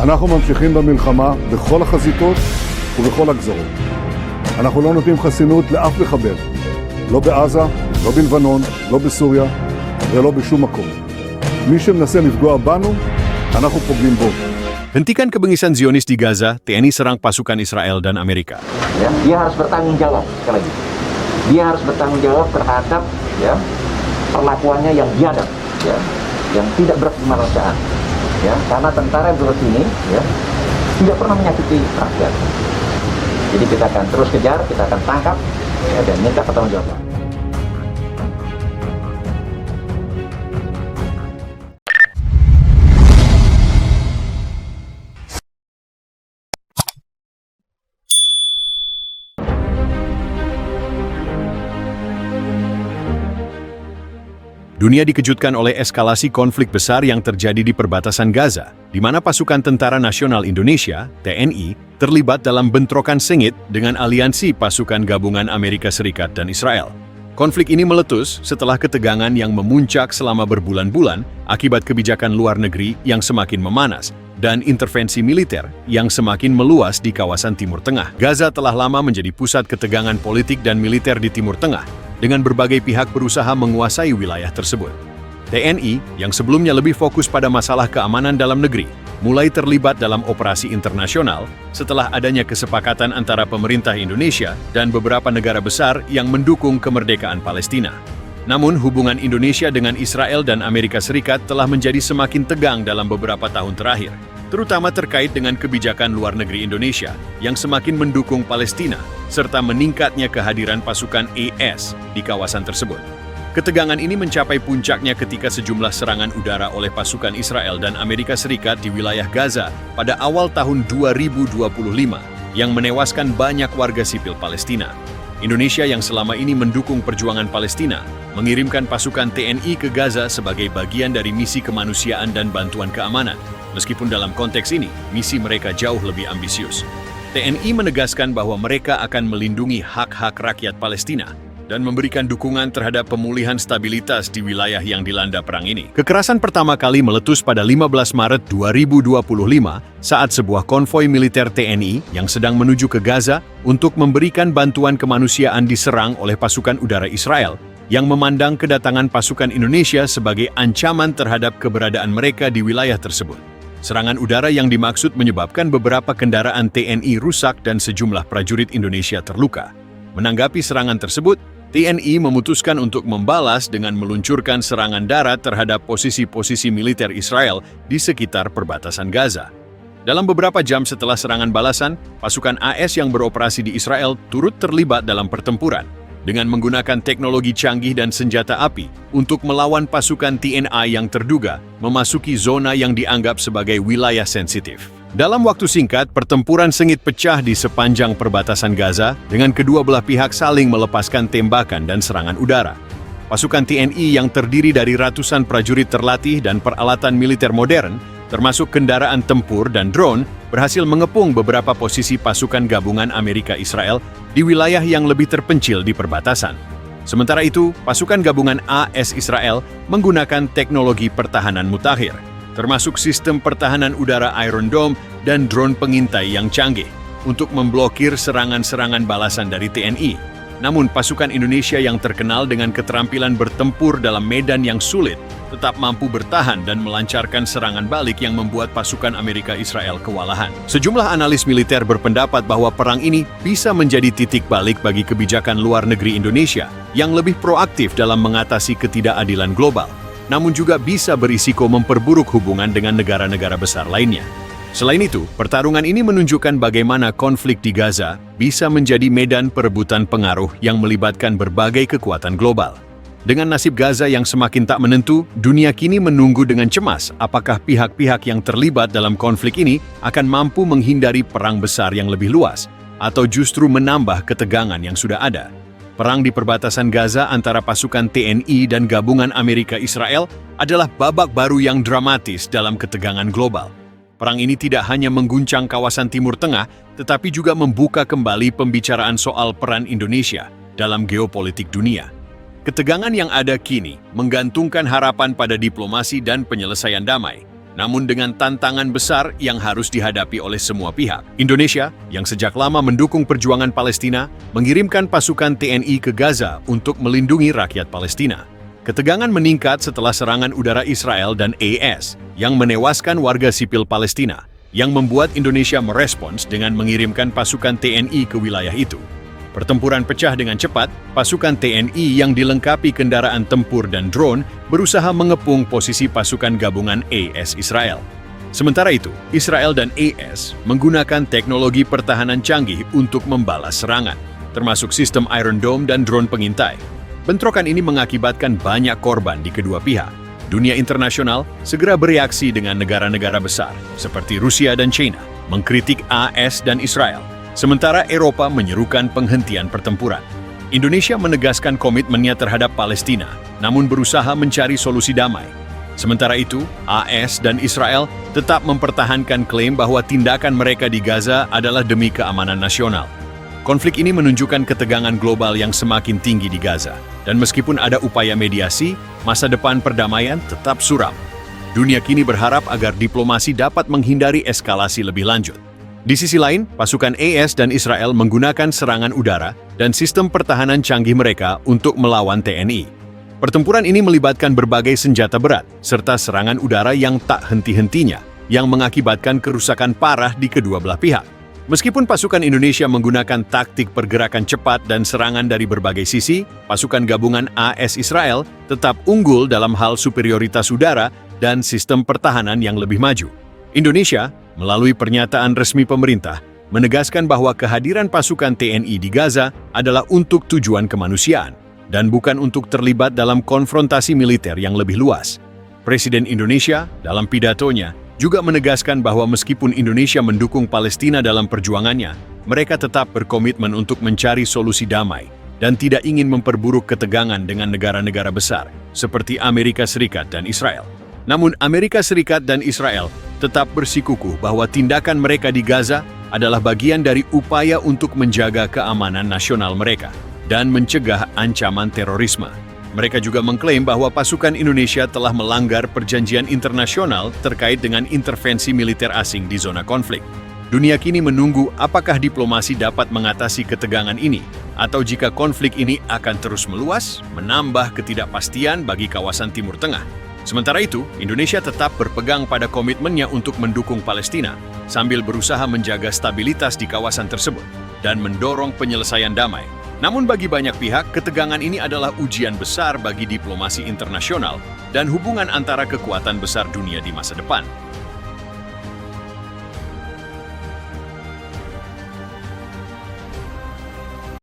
אנחנו ממשיכים במלחמה בכל החזיתות ובכל הגזרות. אנחנו לא נותנים חסינות לאף מחבל, לא בעזה, לא בלבנון, לא בסוריה ולא בשום מקום. מי שמנסה לפגוע בנו, אנחנו פוגעים בו. Hentikan kebengisan Zionis di Gaza, TNI serang pasukan Israel dan Amerika. Ya, dia harus bertanggung jawab sekali lagi. Dia harus bertanggung jawab terhadap perlakuannya yang biadab, yang tidak berkemanusiaan. Karena tentara yang seperti ini tidak pernah menyakiti rakyat. Jadi kita akan terus kejar, kita akan tangkap dan minta pertanggungjawaban. Dunia dikejutkan oleh eskalasi konflik besar yang terjadi di perbatasan Gaza, di mana pasukan Tentara Nasional Indonesia, TNI, terlibat dalam bentrokan sengit dengan aliansi pasukan gabungan Amerika Serikat dan Israel. Konflik ini meletus setelah ketegangan yang memuncak selama berbulan-bulan akibat kebijakan luar negeri yang semakin memanas dan intervensi militer yang semakin meluas di kawasan Timur Tengah. Gaza telah lama menjadi pusat ketegangan politik dan militer di Timur Tengah, dengan berbagai pihak berusaha menguasai wilayah tersebut. TNI, yang sebelumnya lebih fokus pada masalah keamanan dalam negeri, mulai terlibat dalam operasi internasional setelah adanya kesepakatan antara pemerintah Indonesia dan beberapa negara besar yang mendukung kemerdekaan Palestina. Namun, hubungan Indonesia dengan Israel dan Amerika Serikat telah menjadi semakin tegang dalam beberapa tahun terakhir, terutama terkait dengan kebijakan luar negeri Indonesia yang semakin mendukung Palestina, serta meningkatnya kehadiran pasukan AS di kawasan tersebut. Ketegangan ini mencapai puncaknya ketika sejumlah serangan udara oleh pasukan Israel dan Amerika Serikat di wilayah Gaza pada awal tahun 2025 yang menewaskan banyak warga sipil Palestina. Indonesia yang selama ini mendukung perjuangan Palestina mengirimkan pasukan TNI ke Gaza sebagai bagian dari misi kemanusiaan dan bantuan keamanan. Meskipun dalam konteks ini, misi mereka jauh lebih ambisius. TNI menegaskan bahwa mereka akan melindungi hak-hak rakyat Palestina dan memberikan dukungan terhadap pemulihan stabilitas di wilayah yang dilanda perang ini. Kekerasan pertama kali meletus pada 15 Maret 2025 saat sebuah konvoi militer TNI yang sedang menuju ke Gaza untuk memberikan bantuan kemanusiaan diserang oleh pasukan udara Israel yang memandang kedatangan pasukan Indonesia sebagai ancaman terhadap keberadaan mereka di wilayah tersebut. Serangan udara yang dimaksud menyebabkan beberapa kendaraan TNI rusak dan sejumlah prajurit Indonesia terluka. Menanggapi serangan tersebut, TNI memutuskan untuk membalas dengan meluncurkan serangan darat terhadap posisi-posisi militer Israel di sekitar perbatasan Gaza. Dalam beberapa jam setelah serangan balasan, pasukan AS yang beroperasi di Israel turut terlibat dalam pertempuran dengan menggunakan teknologi canggih dan senjata api untuk melawan pasukan TNI yang terduga memasuki zona yang dianggap sebagai wilayah sensitif. Dalam waktu singkat, pertempuran sengit pecah di sepanjang perbatasan Gaza dengan kedua belah pihak saling melepaskan tembakan dan serangan udara. Pasukan TNI yang terdiri dari ratusan prajurit terlatih dan peralatan militer modern, termasuk kendaraan tempur dan drone, berhasil mengepung beberapa posisi pasukan gabungan Amerika Israel di wilayah yang lebih terpencil di perbatasan. Sementara itu, pasukan gabungan AS Israel menggunakan teknologi pertahanan mutakhir, termasuk sistem pertahanan udara Iron Dome dan drone pengintai yang canggih, untuk memblokir serangan-serangan balasan dari TNI. Namun, pasukan Indonesia yang terkenal dengan keterampilan bertempur dalam medan yang sulit tetap mampu bertahan dan melancarkan serangan balik yang membuat pasukan Amerika Israel kewalahan. Sejumlah analis militer berpendapat bahwa perang ini bisa menjadi titik balik bagi kebijakan luar negeri Indonesia yang lebih proaktif dalam mengatasi ketidakadilan global, namun juga bisa berisiko memperburuk hubungan dengan negara-negara besar lainnya. Selain itu, pertarungan ini menunjukkan bagaimana konflik di Gaza bisa menjadi medan perebutan pengaruh yang melibatkan berbagai kekuatan global. Dengan nasib Gaza yang semakin tak menentu, dunia kini menunggu dengan cemas apakah pihak-pihak yang terlibat dalam konflik ini akan mampu menghindari perang besar yang lebih luas, atau justru menambah ketegangan yang sudah ada. Perang di perbatasan Gaza antara pasukan TNI dan gabungan Amerika Israel adalah babak baru yang dramatis dalam ketegangan global. Perang ini tidak hanya mengguncang kawasan Timur Tengah, tetapi juga membuka kembali pembicaraan soal peran Indonesia dalam geopolitik dunia. Ketegangan yang ada kini menggantungkan harapan pada diplomasi dan penyelesaian damai. namun dengan tantangan besar yang harus dihadapi oleh semua pihak. Indonesia, yang sejak lama mendukung perjuangan Palestina, mengirimkan pasukan TNI ke Gaza untuk melindungi rakyat Palestina. Ketegangan meningkat setelah serangan udara Israel dan AS yang menewaskan warga sipil Palestina, yang membuat Indonesia merespons dengan mengirimkan pasukan TNI ke wilayah itu. Pertempuran pecah dengan cepat, pasukan TNI yang dilengkapi kendaraan tempur dan drone berusaha mengepung posisi pasukan gabungan AS Israel. Sementara itu, Israel dan AS menggunakan teknologi pertahanan canggih untuk membalas serangan, termasuk sistem Iron Dome dan drone pengintai. Bentrokan ini mengakibatkan banyak korban di kedua pihak. Dunia internasional segera bereaksi dengan negara-negara besar, seperti Rusia dan China, mengkritik AS dan Israel. Sementara Eropa menyerukan penghentian pertempuran. Indonesia menegaskan komitmennya terhadap Palestina, namun berusaha mencari solusi damai. Sementara itu, AS dan Israel tetap mempertahankan klaim bahwa tindakan mereka di Gaza adalah demi keamanan nasional. Konflik ini menunjukkan ketegangan global yang semakin tinggi di Gaza, dan meskipun ada upaya mediasi, masa depan perdamaian tetap suram. Dunia kini berharap agar diplomasi dapat menghindari eskalasi lebih lanjut. Di sisi lain, pasukan AS dan Israel menggunakan serangan udara dan sistem pertahanan canggih mereka untuk melawan TNI. Pertempuran ini melibatkan berbagai senjata berat, serta serangan udara yang tak henti-hentinya, yang mengakibatkan kerusakan parah di kedua belah pihak. Meskipun pasukan Indonesia menggunakan taktik pergerakan cepat dan serangan dari berbagai sisi, pasukan gabungan AS Israel tetap unggul dalam hal superioritas udara dan sistem pertahanan yang lebih maju. Indonesia, melalui pernyataan resmi pemerintah, menegaskan bahwa kehadiran pasukan TNI di Gaza adalah untuk tujuan kemanusiaan dan bukan untuk terlibat dalam konfrontasi militer yang lebih luas. Presiden Indonesia, dalam pidatonya, juga menegaskan bahwa meskipun Indonesia mendukung Palestina dalam perjuangannya, mereka tetap berkomitmen untuk mencari solusi damai dan tidak ingin memperburuk ketegangan dengan negara-negara besar seperti Amerika Serikat dan Israel. Namun Amerika Serikat dan Israel tetap bersikukuh bahwa tindakan mereka di Gaza adalah bagian dari upaya untuk menjaga keamanan nasional mereka dan mencegah ancaman terorisme. Mereka juga mengklaim bahwa pasukan Indonesia telah melanggar perjanjian internasional terkait dengan intervensi militer asing di zona konflik. Dunia kini menunggu apakah diplomasi dapat mengatasi ketegangan ini, atau jika konflik ini akan terus meluas, menambah ketidakpastian bagi kawasan Timur Tengah. Sementara itu, Indonesia tetap berpegang pada komitmennya untuk mendukung Palestina, sambil berusaha menjaga stabilitas di kawasan tersebut dan mendorong penyelesaian damai. Namun bagi banyak pihak, ketegangan ini adalah ujian besar bagi diplomasi internasional dan hubungan antara kekuatan besar dunia di masa depan.